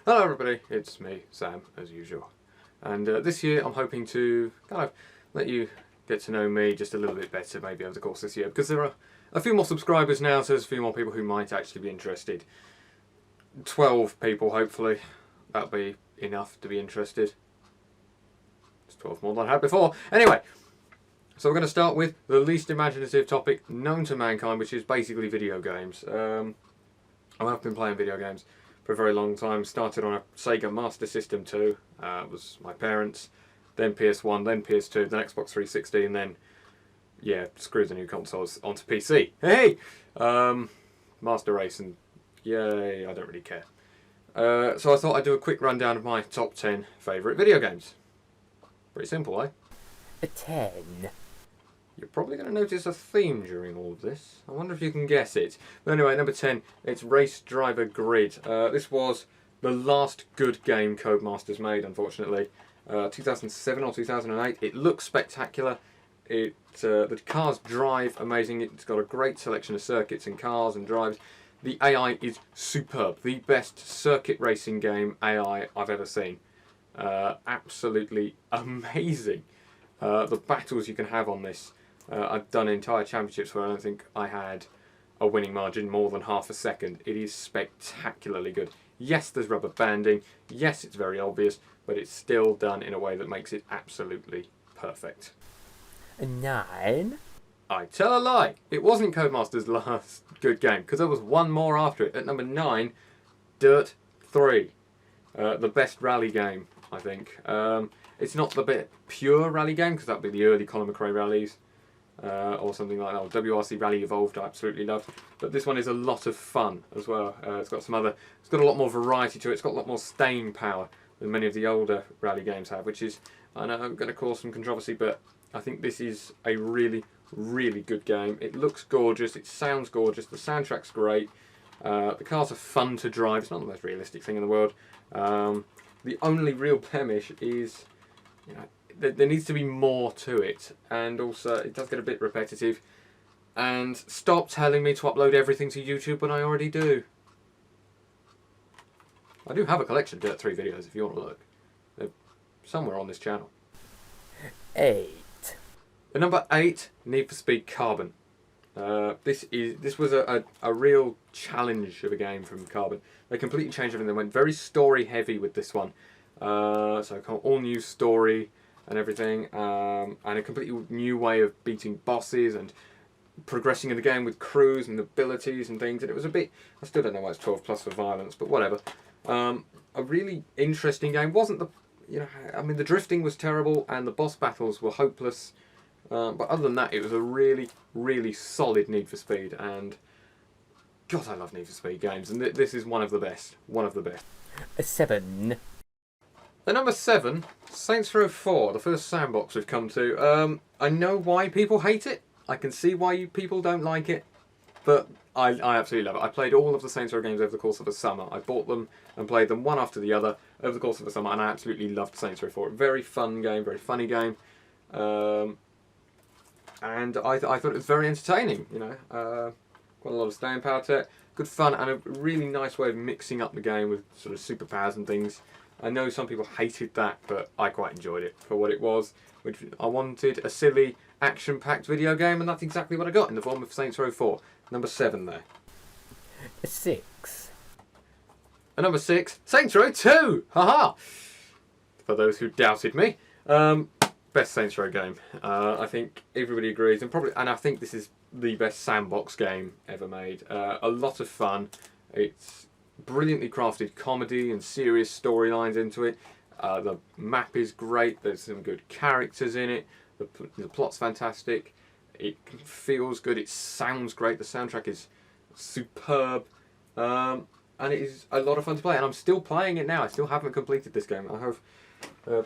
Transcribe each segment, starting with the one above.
Hello everybody, it's me, Sam, as usual. And this year I'm hoping to kind of let you get to know me just a little bit better maybe over the course of this year, because there are a few more subscribers now, so there's a few more people who might actually be interested. 12 people hopefully, that'll be enough to be interested. It's 12 more than I had before. Anyway, so we're going to start with the least imaginative topic known to mankind, which is basically video games. I've been playing video games for a very long time. Started on a Sega Master System 2, was my parents', then PS1, then PS2, then Xbox 360, and then, yeah, screw the new consoles onto PC. Hey! Master Race, and yay, I don't really care. So I thought I'd do a quick rundown of my top 10 favourite video games. Pretty simple, eh? A 10. You're probably going to notice a theme during all of this. I wonder if you can guess it. But anyway, number 10, it's Race Driver Grid. This was the last good game Codemasters made, unfortunately. 2007 or 2008. It looks spectacular. The cars drive amazing. It's got a great selection of circuits and cars and drives. The AI is superb. The best circuit racing game AI I've ever seen. Absolutely amazing. The battles you can have on this. I've done entire championships where I don't think I had a winning margin more than half a second. It is spectacularly good. Yes, there's rubber banding. Yes, it's very obvious, but it's still done in a way that makes it absolutely perfect. A 9. I tell a lie. It wasn't Codemasters' last good game, because there was one more after it. At number 9, Dirt 3. The best rally game, I think. It's not the bit pure rally game, because that would be the early Colin McRae rallies. Or something like that. WRC Rally Evolved I absolutely loved. But this one is a lot of fun as well. It's got a lot more variety to it. It's got a lot more staying power than many of the older rally games have, which is, I know I'm going to cause some controversy, but I think this is a really, really good game. It looks gorgeous, it sounds gorgeous, the soundtrack's great, the cars are fun to drive. It's not the most realistic thing in the world. The only real blemish is, you know, there needs to be more to it, and also it does get a bit repetitive. And stop telling me to upload everything to YouTube when I already do. I do have a collection of Dirt 3 videos if you want to look. They're somewhere on this channel. 8. At number 8, Need for Speed Carbon. This was a real challenge of a game from Carbon. They completely changed everything. They went very story heavy with this one. So all new story and everything, and a completely new way of beating bosses and progressing in the game with crews and abilities and things. And it was a bit, I still don't know why it's 12 plus for violence, but whatever. A really interesting game. Wasn't the, I mean, the drifting was terrible and the boss battles were hopeless. But other than that, it was a really, really solid Need for Speed. And God, I love Need for Speed games, and this is one of the best. One of the best. A 7. At number 7, Saints Row 4, the first sandbox we've come to. I know why people hate it. I can see why people don't like it. But I absolutely love it. I played all of the Saints Row games over the course of a summer. I bought them and played them one after the other over the course of a summer, and I absolutely loved Saints Row 4. Very fun game, very funny game. And I thought it was very entertaining, Quite a lot of staying power to it. Good fun, and a really nice way of mixing up the game with sort of superpowers and things. I know some people hated that, but I quite enjoyed it for what it was. Which I wanted a silly, action-packed video game, and that's exactly what I got in the form of Saints Row 4. Number 7 there. A 6. At number 6, Saints Row 2! Haha! For those who doubted me. Best Saints Row game. I think everybody agrees, and I think this is the best sandbox game ever made. A lot of fun. It's brilliantly crafted comedy and serious storylines into it. The map is great. There's some good characters in it. The plot's fantastic. It feels good. It sounds great. The soundtrack is superb. And it is a lot of fun to play. And I'm still playing it now. I still haven't completed this game. I have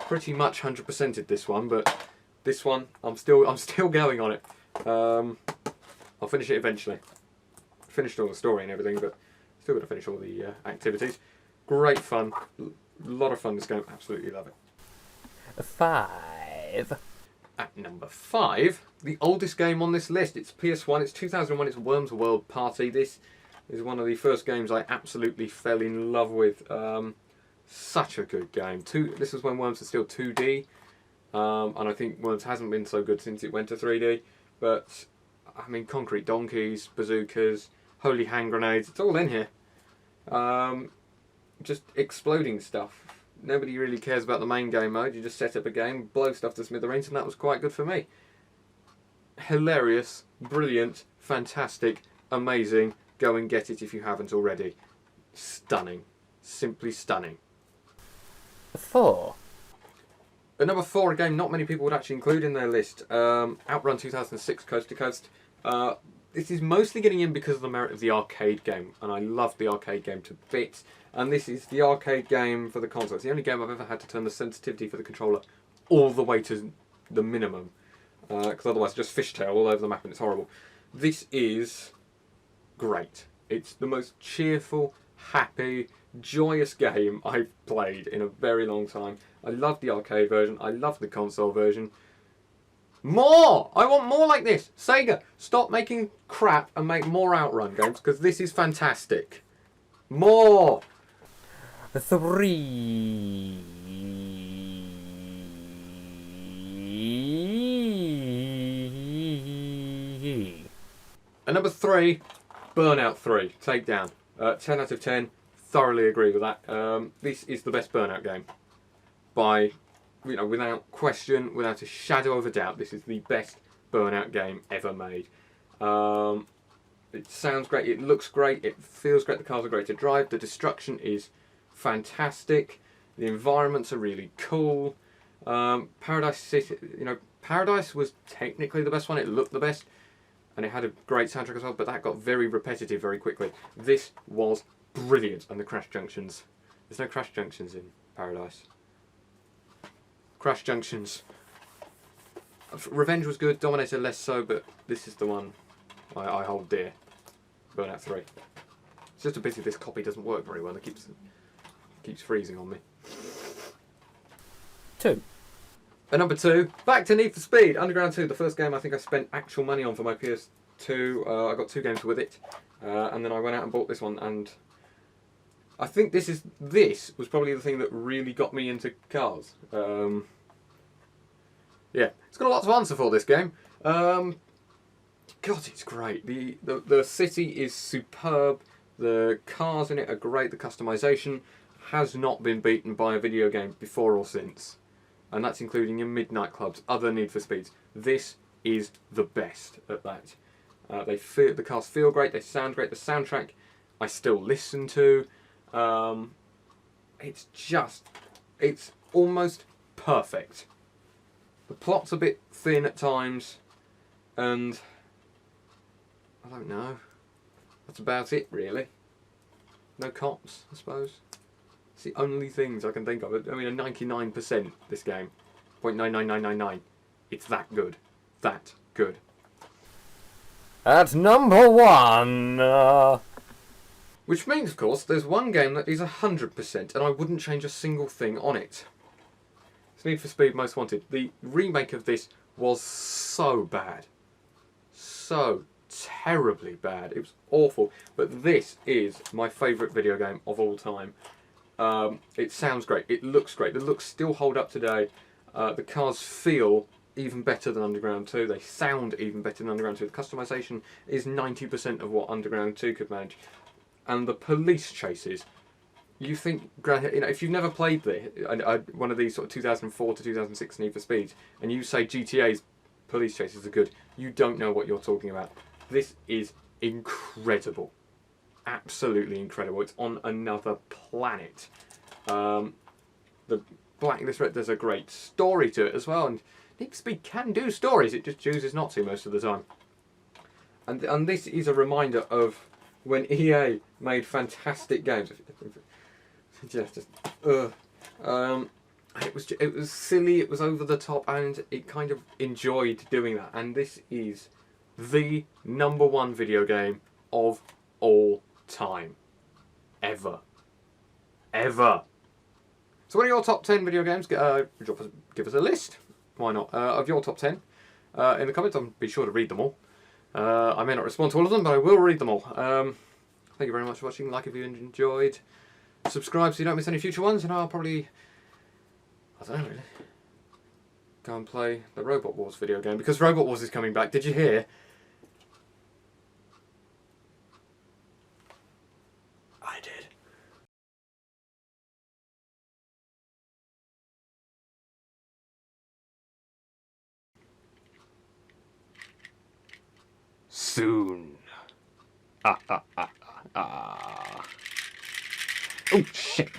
pretty much 100%ed this one, but this one I'm still going on it. I'll finish it eventually. Finished all the story and everything, but still got to finish all the activities. Great fun. A lot of fun this game. Absolutely love it. A 5. At number 5, the oldest game on this list. It's PS1. It's 2001. It's Worms World Party. This is one of the first games I absolutely fell in love with. Such a good game. This was when Worms was still 2D, and I think Worms hasn't been so good since it went to 3D. But I mean, concrete donkeys, bazookas, holy hand grenades, it's all in here. Just exploding stuff. Nobody really cares about the main game mode. You just set up a game, blow stuff to smithereens, and that was quite good for me. Hilarious, brilliant, fantastic, amazing. Go and get it if you haven't already. Stunning. Simply stunning. 4. At number 4, a game not many people would actually include in their list. Outrun 2006 Coast to Coast. This is mostly getting in because of the merit of the arcade game, and I love the arcade game to bits. And this is the arcade game for the console. It's the only game I've ever had to turn the sensitivity for the controller all the way to the minimum, because otherwise I just fishtail all over the map and it's horrible. This is great. It's the most cheerful, happy, joyous game I've played in a very long time. I love the arcade version. I love the console version. More! I want more like this. Sega, stop making crap and make more Outrun games, because this is fantastic. More! 3. At number 3, Burnout 3, Takedown. 10 out of 10, thoroughly agree with that. This is the best Burnout game. By, without question, without a shadow of a doubt, this is the best Burnout game ever made. It sounds great, it looks great, it feels great, the cars are great to drive, the destruction is fantastic, the environments are really cool. Paradise City, Paradise was technically the best one, it looked the best, and it had a great soundtrack as well, but that got very repetitive very quickly. This was brilliant, and the crash junctions. There's no crash junctions in Paradise. Crash junctions. Revenge was good, Dominator less so, but this is the one I hold dear. Burnout 3. It's just a pity this copy doesn't work very well. It keeps freezing on me. 2. At number 2, back to Need for Speed Underground 2, the first game I think I spent actual money on for my PS2. I got 2 games with it, and then I went out and bought this one, and I think this was probably the thing that really got me into cars. Yeah, it's got a lot to answer for, this game. God, it's great. The city is superb. The cars in it are great. The customization has not been beaten by a video game before or since. And that's including your midnight clubs, other Need for Speeds. This is the best at that. The cars feel great, they sound great, the soundtrack I still listen to. It's almost perfect. The plot's a bit thin at times, and I don't know. That's about it, really. No cops, I suppose. It's the only things I can think of. I mean, a 99% this game. 0.99999. It's that good. That good. At number 1. Which means, of course, there's one game that is 100%, and I wouldn't change a single thing on it. It's Need for Speed Most Wanted. The remake of this was so bad. So terribly bad. It was awful. But this is my favourite video game of all time. It sounds great. It looks great. The looks still hold up today. The cars feel even better than Underground 2. They sound even better than Underground 2. The customization is 90% of what Underground 2 could manage. And the police chases, you think, if you've never played one of these sort of 2004 to 2006 Need for Speeds, and you say GTA's police chases are good, you don't know what you're talking about. This is incredible. Absolutely incredible. It's on another planet. There's a great story to it as well, and Need for Speed can do stories, it just chooses not to most of the time. And this is a reminder of when EA made fantastic games. It was silly, it was over the top, and it kind of enjoyed doing that. And this is the #1 video game of all time. Ever. So what are your top 10 video games? Give us a list. Why not? Of your top 10. In the comments, I'll be sure to read them all. I may not respond to all of them, but I will read them all. Thank you very much for watching. Like if you enjoyed. subscribe so you don't miss any future ones, and I'll probably, I don't know really, go and play the Robot Wars video game, because Robot Wars is coming back. Did you hear? I did. Soon. Ah, ah, ah, ah, ah. Oh, shit.